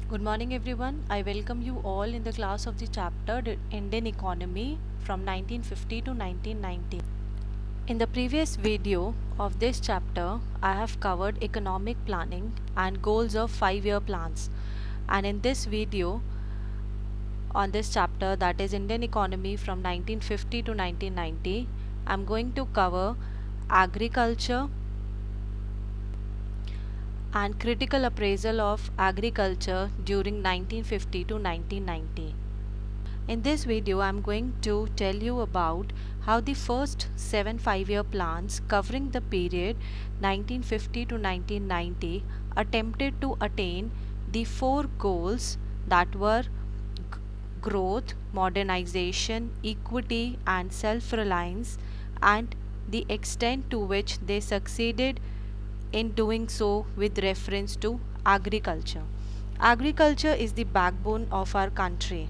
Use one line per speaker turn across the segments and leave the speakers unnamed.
Good morning everyone. I welcome you all in the class of the chapter Indian Economy from 1950 to 1990. In the previous video of this chapter, I have covered economic planning and goals of 5-year plans. And in this video on this chapter, that is Indian Economy from 1950 to 1990, I am going to cover agriculture and critical appraisal of agriculture during 1950 to 1990. In this video, I am going to tell you about how the first 7 5-year plans covering the period 1950 to 1990 attempted to attain the 4 goals that were growth, modernization, equity and self-reliance, and the extent to which they succeeded in doing so with reference to agriculture. Agriculture is the backbone of our country.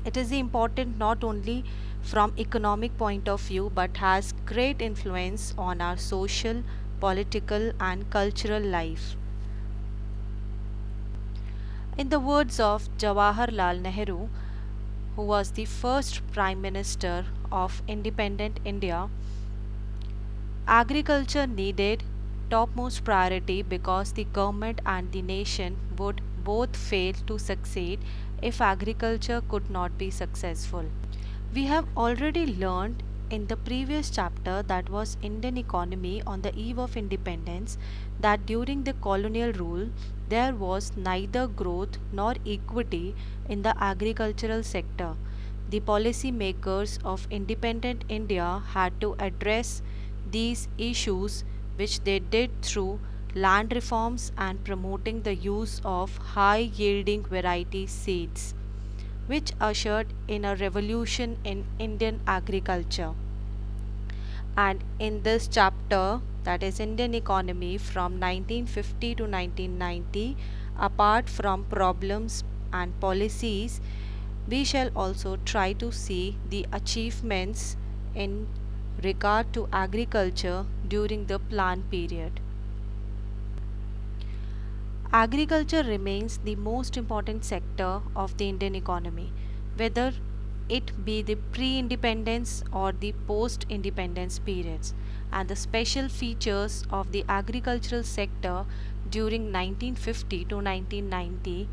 It is important not only from economic point of view but has great influence on our social, political and cultural life. In the words of Jawaharlal Nehru, who was the first Prime Minister of independent India, agriculture needed topmost priority because the government and the nation would both fail to succeed if agriculture could not be successful. We have already learned in the previous chapter, that was Indian economy on the eve of independence, that during the colonial rule there was neither growth nor equity in the agricultural sector. The policy makers of independent India had to address these issues, which they did through land reforms and promoting the use of high yielding variety seeds, which ushered in a revolution in Indian agriculture. And in this chapter, that is Indian economy from 1950 to 1990, apart from problems and policies, we shall also try to see the achievements in regard to agriculture during the plan period. Agriculture remains the most important sector of the Indian economy, whether it be the pre-independence or the post-independence periods, and the special features of the agricultural sector during 1950 to 1990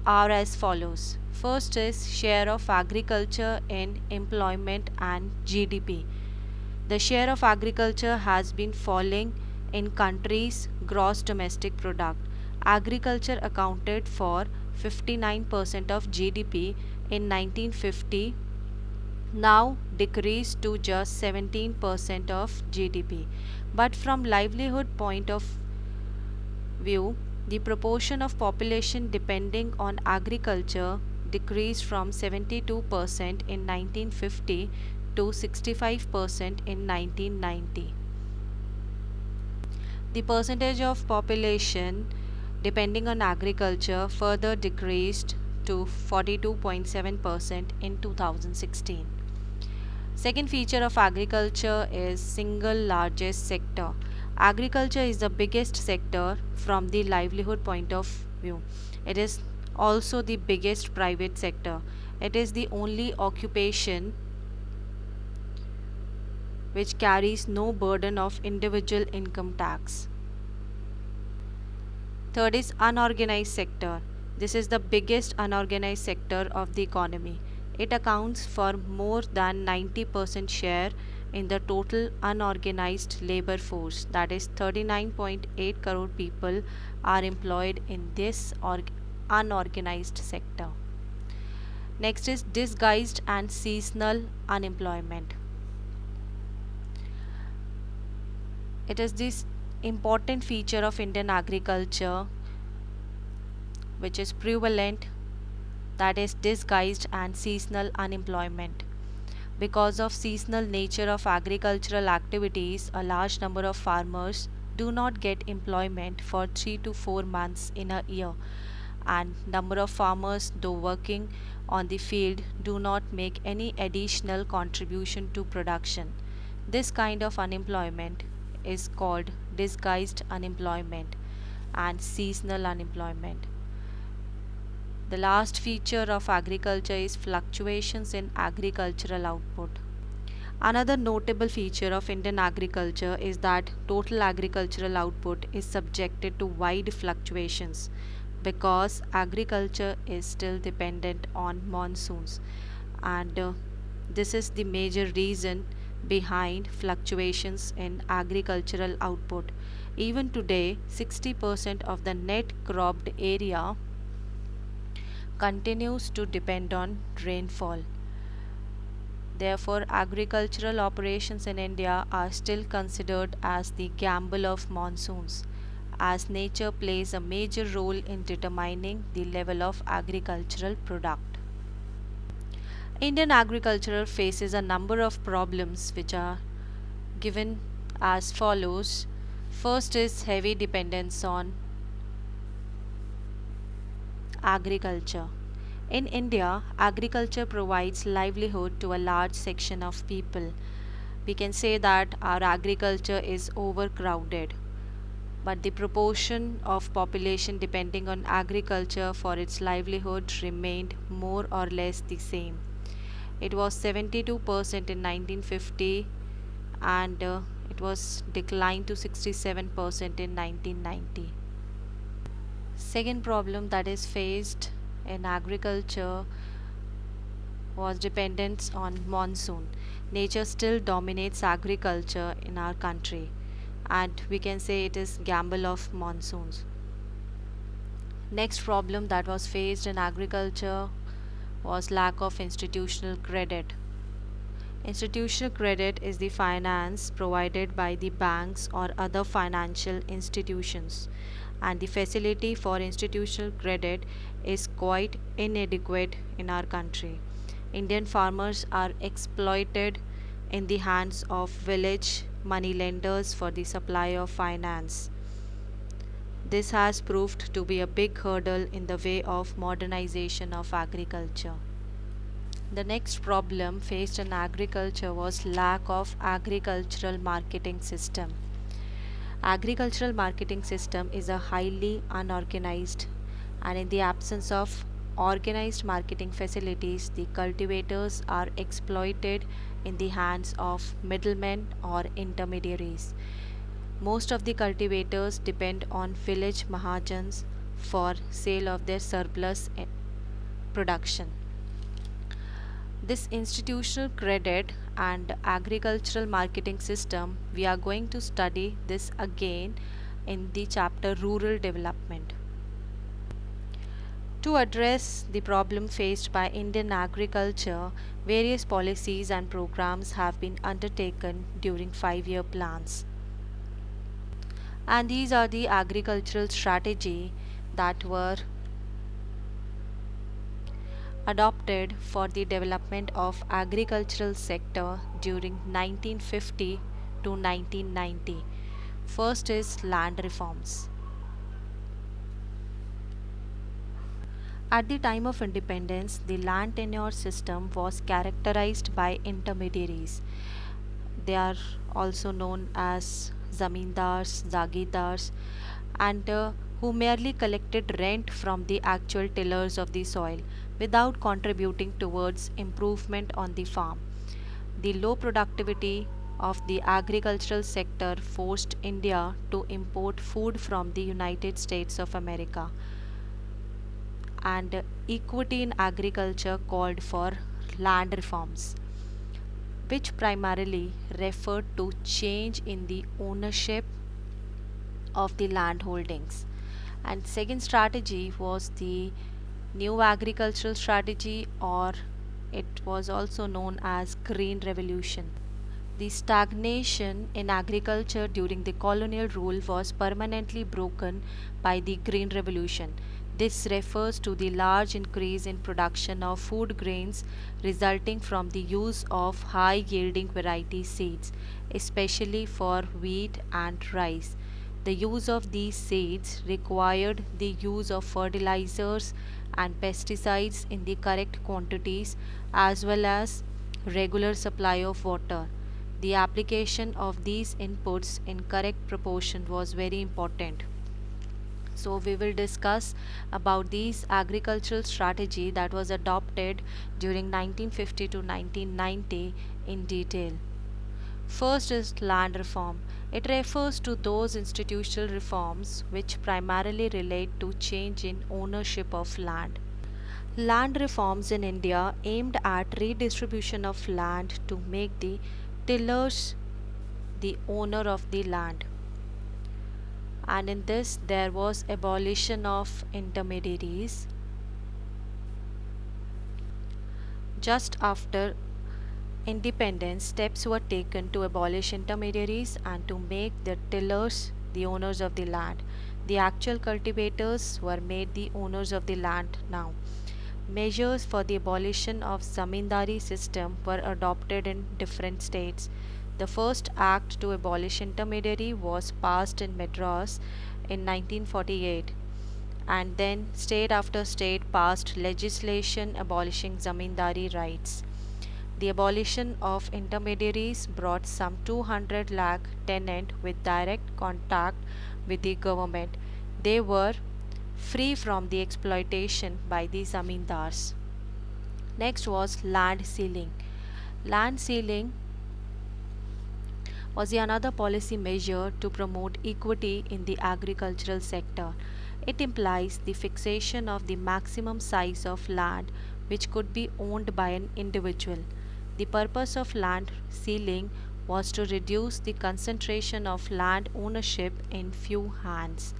are as follows. First is share of agriculture in employment and GDP. The share of agriculture has been falling in countries' gross domestic product. Agriculture accounted for 59% of GDP in 1950, now decreased to just 17% of GDP. But from livelihood point of view, the proportion of population depending on agriculture decreased from 72% in 1950 to 65% in 1990. The percentage of population depending on agriculture further decreased to 42.7% in 2016. Second feature of agriculture is single largest sector. Agriculture is the biggest sector from the livelihood point of view. It is also the biggest private sector. It is the only occupation which carries no burden of individual income tax. Third is unorganized sector. This is the biggest unorganized sector of the economy. It accounts for more than 90% share in the total unorganized labor force. That is 39.8 crore people are employed in this unorganized sector. Next is disguised and seasonal unemployment. It is this important feature of Indian agriculture which is prevalent, that is disguised and seasonal unemployment. Because of seasonal nature of agricultural activities, a large number of farmers do not get employment for 3 to 4 months in a year, and number of farmers, though working on the field, do not make any additional contribution to production. This kind of unemployment is called disguised unemployment and seasonal unemployment. The last feature of agriculture is fluctuations in agricultural output. Another notable feature of Indian agriculture is that total agricultural output is subjected to wide fluctuations because agriculture is still dependent on monsoons, and this is the major reason behind fluctuations in agricultural output. Even today, 60% of the net cropped area continues to depend on rainfall. Therefore, agricultural operations in India are still considered as the gamble of monsoons, as nature plays a major role in determining the level of agricultural product. Indian agriculture faces a number of problems which are given as follows. First is heavy dependence on agriculture. In India, agriculture provides livelihood to a large section of people. We can say that our agriculture is overcrowded, but the proportion of population depending on agriculture for its livelihood remained more or less the same. It was 72% in 1950 and it was declined to 67% in 1990. Second problem that is faced in agriculture was dependence on monsoon. Nature still dominates agriculture in our country, and we can say it is gamble of monsoons. Next problem that was faced in agriculture was lack of institutional credit. Institutional credit is the finance provided by the banks or other financial institutions, and the facility for institutional credit is quite inadequate in our country. Indian farmers are exploited in the hands of village moneylenders for the supply of finance. This has proved to be a big hurdle in the way of modernization of agriculture. The next problem faced in agriculture was lack of agricultural marketing system. Agricultural marketing system is a highly unorganized, and in the absence of organized marketing facilities, the cultivators are exploited in the hands of middlemen or intermediaries. Most of the cultivators depend on village mahajans for sale of their surplus production. This institutional credit and agricultural marketing system, we are going to study this again in the chapter Rural Development. To address the problem faced by Indian agriculture, various policies and programs have been undertaken during 5-year plans. And these are the agricultural strategy that were adopted for the development of agricultural sector during 1950 to 1990. First is land reforms. At the time of independence, the land tenure system was characterized by intermediaries. They are also known as zamindars, zagidars, and who merely collected rent from the actual tillers of the soil without contributing towards improvement on the farm. The low productivity of the agricultural sector forced India to import food from the United States of America, and equity in agriculture called for land reforms, which primarily referred to change in the ownership of the land holdings. And second strategy was the new agricultural strategy, or it was also known as green revolution. The stagnation in agriculture during the colonial rule was permanently broken by the Green Revolution. This refers to the large increase in production of food grains resulting from the use of high yielding variety seeds, especially for wheat and rice. The use of these seeds required the use of fertilizers and pesticides in the correct quantities as well as regular supply of water. The application of these inputs in correct proportion was very important. So we will discuss about these agricultural strategy that was adopted during 1950 to 1990 in detail. First is land reform. It refers to those institutional reforms which primarily relate to change in ownership of land. Land reforms in India aimed at redistribution of land to make the tillers the owner of the land. And in this there was abolition of intermediaries. Just after independence, steps were taken to abolish intermediaries and to make the tillers the owners of the land. The actual cultivators were made the owners of the land now. Measures for the abolition of zamindari system were adopted in different states. The first act to abolish intermediary was passed in Madras in 1948, and then state after state passed legislation abolishing zamindari rights. The abolition of intermediaries brought some 200 lakh tenants with direct contact with the government. They were free from the exploitation by the zamindars. Next was land ceiling. Land ceiling was another policy measure to promote equity in the agricultural sector. It implies the fixation of the maximum size of land which could be owned by an individual. The purpose of land ceiling was to reduce the concentration of land ownership in few hands.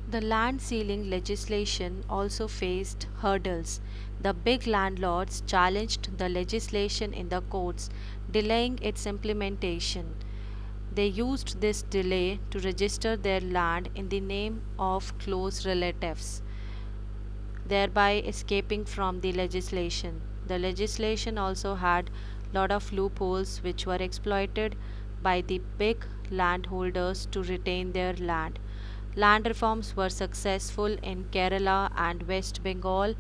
The land ceiling legislation also faced hurdles. The big landlords challenged the legislation in the courts, delaying its implementation. They used this delay to register their land in the name of close relatives, thereby escaping from the legislation. The legislation also had lot of loopholes which were exploited by the big landholders to retain their land. Land reforms were successful in Kerala and West Bengal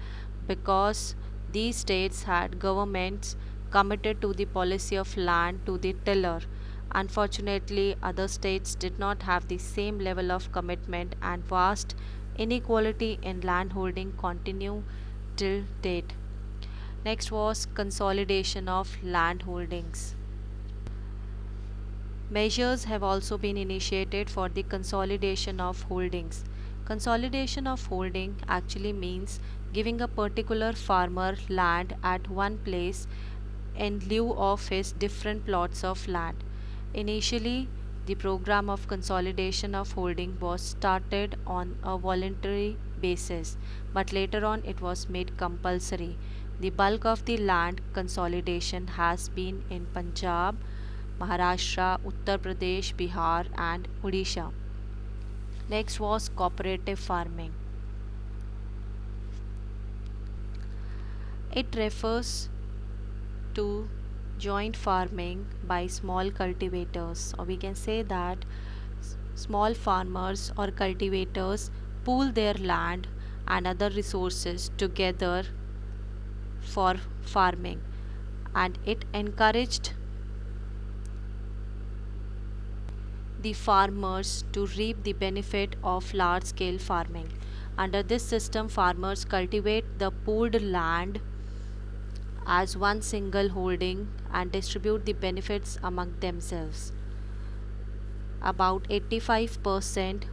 because these states had governments committed to the policy of land to the tiller. Unfortunately, other states did not have the same level of commitment, and vast inequality in landholding continue till date. Next was consolidation of land holdings. Measures have also been initiated for the consolidation of holdings. Consolidation of holding actually means giving a particular farmer land at one place in lieu of his different plots of land. Initially, the program of consolidation of holding was started on a voluntary basis, but later on it was made compulsory. The bulk of the land consolidation has been in Punjab, Maharashtra, Uttar Pradesh, Bihar, and Odisha. Next was cooperative farming. It refers to joint farming by small cultivators, or we can say that small farmers or cultivators pool their land and other resources together for farming, and it encouraged the farmers to reap the benefit of large scale farming. Under this system, farmers cultivate the pooled land as one single holding and distribute the benefits among themselves. About 85%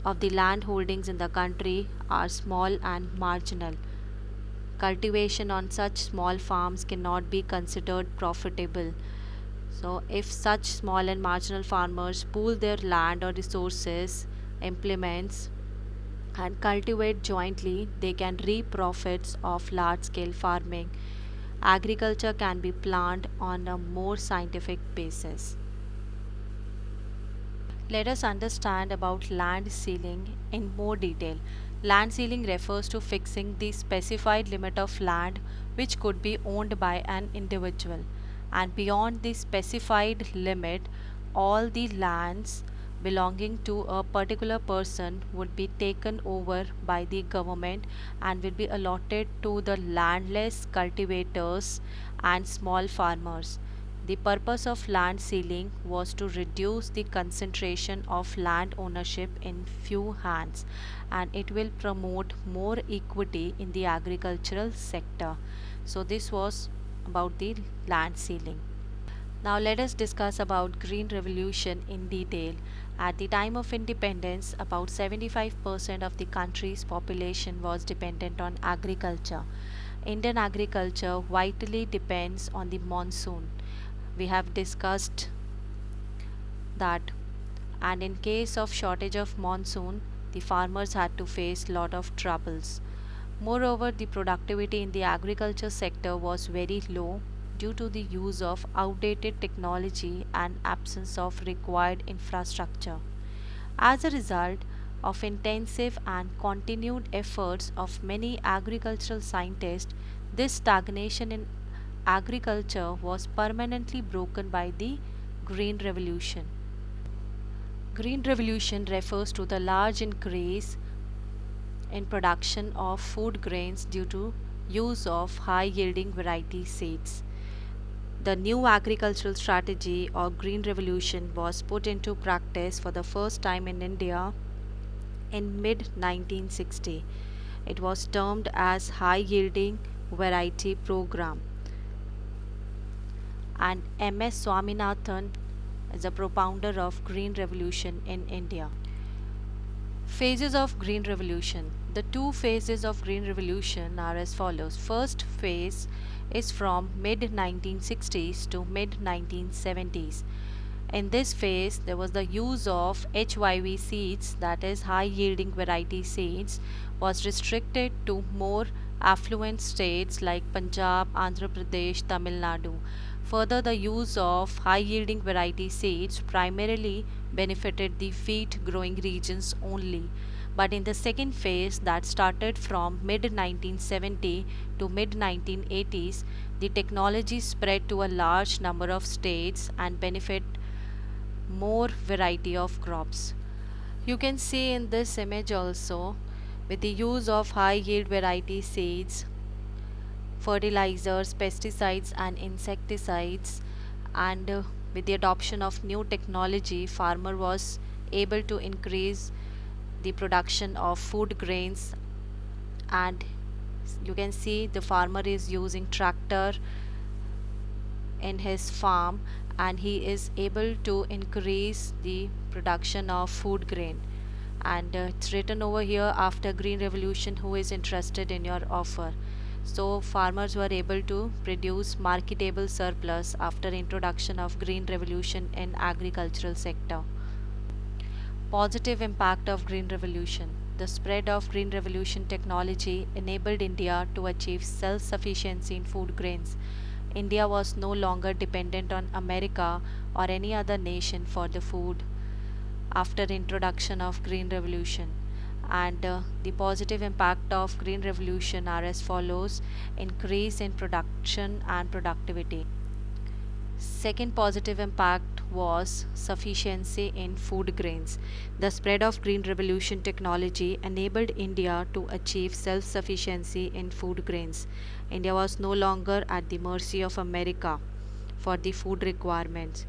of the land holdings in the country are small and marginal. Cultivation on such small farms cannot be considered profitable. So, if such small and marginal farmers pool their land or resources, implements, and cultivate jointly, they can reap profits of large scale farming. Agriculture can be planned on a more scientific basis. Let us understand about land ceiling in more detail. Land ceiling refers to fixing the specified limit of land which could be owned by an individual, and beyond the specified limit, all the lands belonging to a particular person would be taken over by the government and will be allotted to the landless cultivators and small farmers. The purpose of land ceiling was to reduce the concentration of land ownership in few hands, and it will promote more equity in the agricultural sector. So this was about the land ceiling. Now let us discuss about Green Revolution in detail. At the time of independence, about 75% of the country's population was dependent on agriculture. Indian agriculture vitally depends on the monsoon. We have discussed that, and in case of shortage of monsoon, the farmers had to face lot of troubles. Moreover, the productivity in the agriculture sector was very low due to the use of outdated technology and absence of required infrastructure. As a result of intensive and continued efforts of many agricultural scientists, this stagnation in agriculture was permanently broken by the Green Revolution. Green Revolution refers to the large increase in production of food grains due to use of high yielding variety seeds. The new agricultural strategy or Green Revolution was put into practice for the first time in India in mid 1960. It was termed as High Yielding Variety Program, and M.S. Swaminathan is a propounder of Green Revolution in India. Phases of Green Revolution. The two phases of Green Revolution are as follows. First phase is from mid 1960s to mid 1970s. In this phase, there was the use of HYV seeds, that is high yielding variety seeds, was restricted to more affluent states like Punjab, Andhra Pradesh, Tamil Nadu. Further, the use of high yielding variety seeds primarily benefited the wheat growing regions only. But in the second phase, that started from mid 1970 to mid 1980s, the technology spread to a large number of states and benefit more variety of crops. You can see in this image also, with the use of high yield variety seeds, fertilizers, pesticides and insecticides, and with the adoption of new technology, farmer was able to increase the production of food grains. And you can see the farmer is using tractor in his farm, and he is able to increase the production of food grain. And it's written over here, after Green Revolution, who is interested in your offer. So farmers were able to produce marketable surplus after introduction of Green Revolution in agricultural sector. Positive impact of Green Revolution. The spread of Green Revolution technology enabled India to achieve self-sufficiency in food grains. India was no longer dependent on America or any other nation for the food after introduction of Green Revolution. And the positive impact of Green Revolution are as follows: increase in production and productivity. Second positive impact was sufficiency in food grains. The spread of Green Revolution technology enabled India to achieve self-sufficiency in food grains. India was no longer at the mercy of America for the food requirements.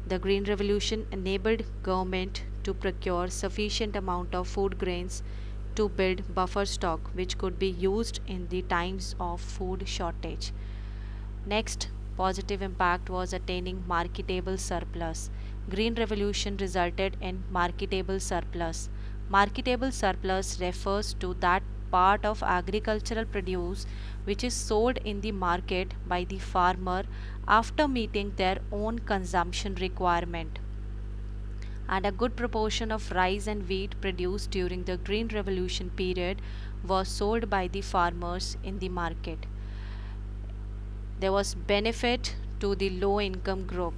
The Green Revolution enabled government to procure sufficient amount of food grains to build buffer stock which could be used in the times of food shortage. Next positive impact was attaining marketable surplus. Green Revolution resulted in marketable surplus. Marketable surplus refers to that part of agricultural produce which is sold in the market by the farmer after meeting their own consumption requirement. And a good proportion of rice and wheat produced during the Green Revolution period was sold by the farmers in the market. There was benefit to the low income group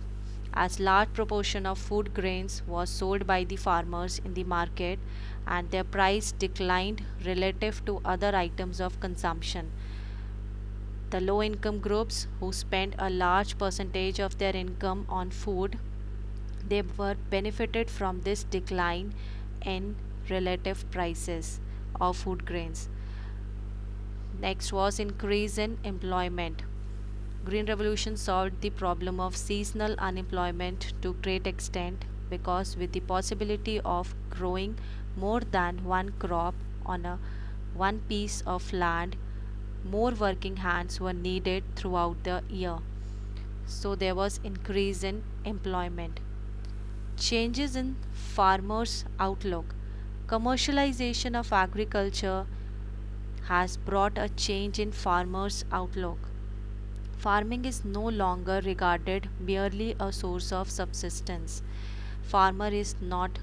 as large proportion of food grains was sold by the farmers in the market and their price declined relative to other items of consumption. The low income groups who spent a large percentage of their income on food, they were benefited from this decline in relative prices of food grains. Next was increase in employment. Green Revolution solved the problem of seasonal unemployment to great extent because with the possibility of growing more than one crop on a one piece of land, more working hands were needed throughout the year. So there was increase in employment. Changes in farmers' outlook. Commercialization of agriculture has brought a change in farmers' outlook. Farming is no longer regarded merely a source of subsistence. Farmer is not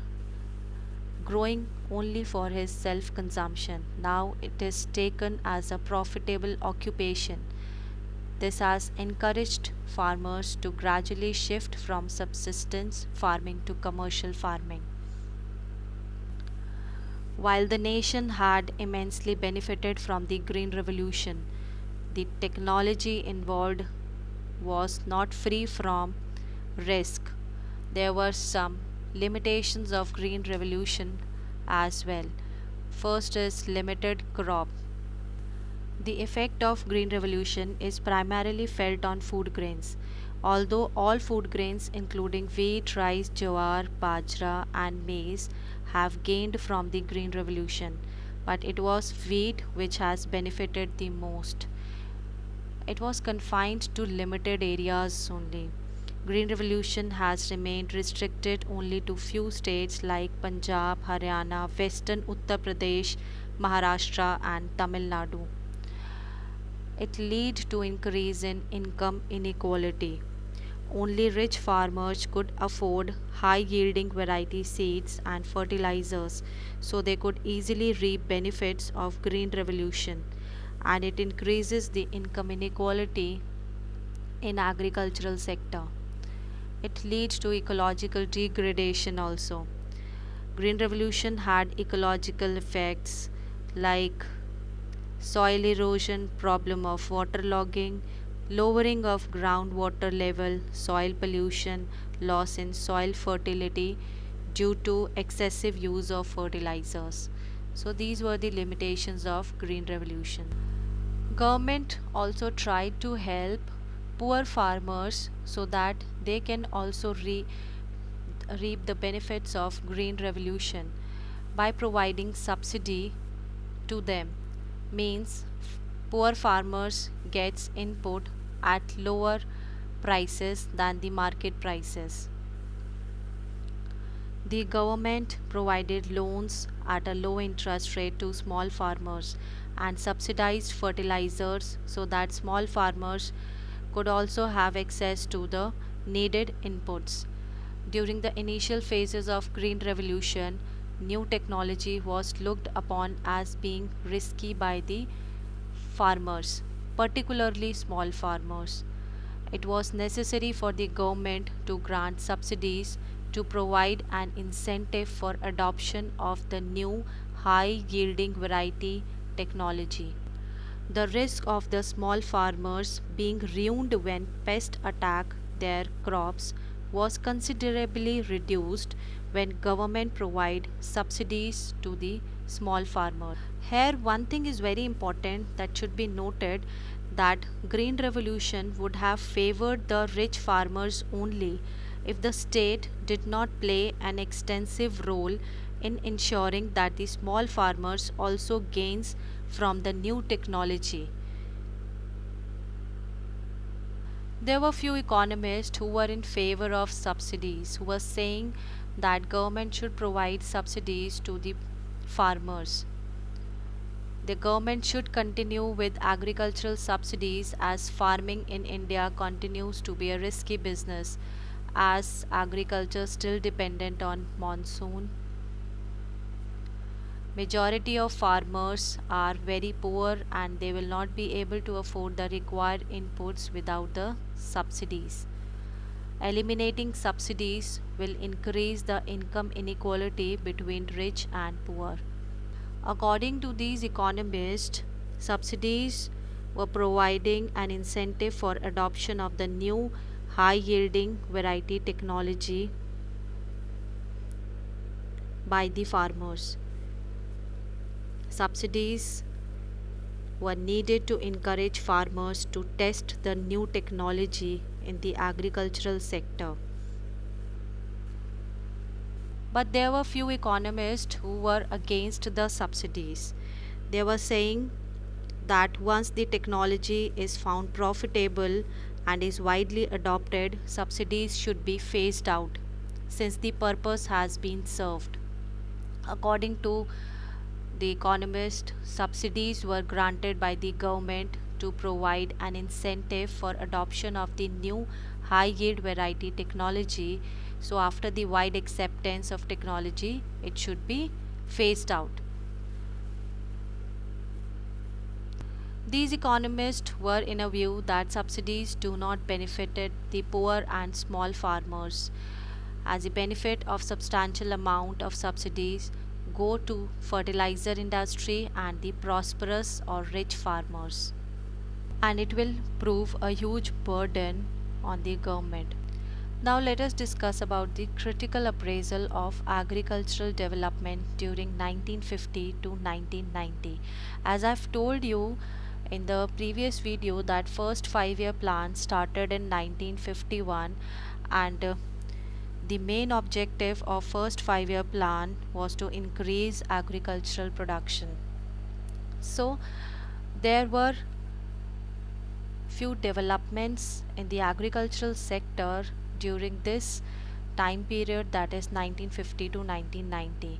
growing only for his self consumption. Now it is taken as a profitable occupation. This has encouraged farmers to gradually shift from subsistence farming to commercial farming. While the nation had immensely benefited from the Green Revolution, the technology involved was not free from risk. There were some limitations of Green Revolution as well. First is limited crop. The effect of Green Revolution is primarily felt on food grains. Although all food grains including wheat, rice, jowar, bajra and maize have gained from the Green Revolution, but it was wheat which has benefited the most. It was confined to limited areas only. Green Revolution has remained restricted only to few states like Punjab, Haryana, Western Uttar Pradesh, Maharashtra and Tamil Nadu. It led to increase in income inequality. Only rich farmers could afford high yielding variety seeds and fertilizers, so they could easily reap benefits of green revolution, and it increases the income inequality in agricultural sector. It leads to ecological degradation also. Green revolution had ecological effects like soil erosion, problem of waterlogging, lowering of groundwater level, soil pollution, loss in soil fertility due to excessive use of fertilizers. So these were the limitations of green revolution. Government also tried to help poor farmers so that they can also reap the benefits of green revolution by providing subsidy to them, means poor farmers gets input at lower prices than the market prices. The government provided loans at a low interest rate to small farmers and subsidized fertilizers so that small farmers could also have access to the needed inputs. During the initial phases of Green Revolution, new technology was looked upon as being risky by the farmers, particularly small farmers. It was necessary for the government to grant subsidies to provide an incentive for adoption of the new high yielding variety technology. The risk of the small farmers being ruined when pests attack their crops was considerably reduced when government provide subsidies to the small farmer. Here one thing is very important that should be noted, that green revolution would have favored the rich farmers only if the state did not play an extensive role in ensuring that the small farmers also gains from the new technology. There were few economists who were in favor of subsidies, who were saying that government should provide subsidies to the farmers. The government should continue with agricultural subsidies as farming in India continues to be a risky business, as agriculture still dependent on monsoon. Majority of farmers are very poor and they will not be able to afford the required inputs without the subsidies. Eliminating subsidies will increase the income inequality between rich and poor. According to these economists, subsidies were providing an incentive for adoption of the new high yielding variety technology by the farmers. Subsidies were needed to encourage farmers to test the new technology in the agricultural sector. But there were few economists who were against the subsidies. They were saying that once the technology is found profitable and is widely adopted, subsidies should be phased out since the purpose has been served. According to the economist, subsidies were granted by the government to provide an incentive for adoption of the new high yield variety technology. So, after the wide acceptance of technology, it should be phased out. These economists were in a view that subsidies do not benefit the poor and small farmers, as the benefit of substantial amount of subsidies go to fertilizer industry and the prosperous or rich farmers, and it will prove a huge burden on the government. Now let us discuss about the critical appraisal of agricultural development during 1950 to 1990. As I've told you in the previous video that first 5-year plan started in 1951, and the main objective of first 5-year plan was to increase agricultural production. So there were few developments in the agricultural sector during this time period, that is 1950 to 1990.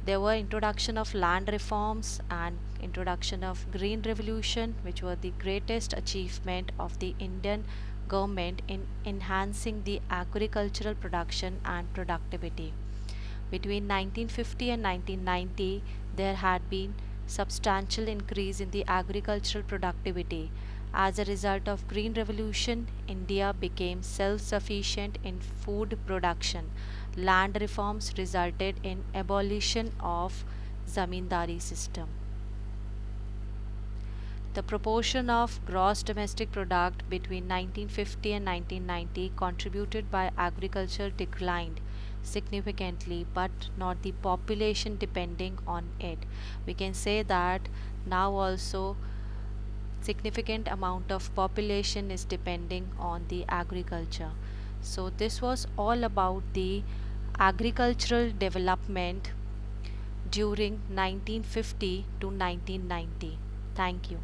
There were introduction of land reforms and introduction of green revolution, which were the greatest achievement of the Indian government in enhancing the agricultural production and productivity. Between 1950 and 1990, there had been substantial increase in the agricultural productivity. As a result of Green Revolution, India became self-sufficient in food production. Land reforms resulted in abolition of zamindari system. The proportion of gross domestic product between 1950 and 1990 contributed by agriculture declined significantly, but not the population depending on it. We can say that now also significant amount of population is depending on the agriculture. So this was all about the agricultural development during 1950 to 1990. Thank you.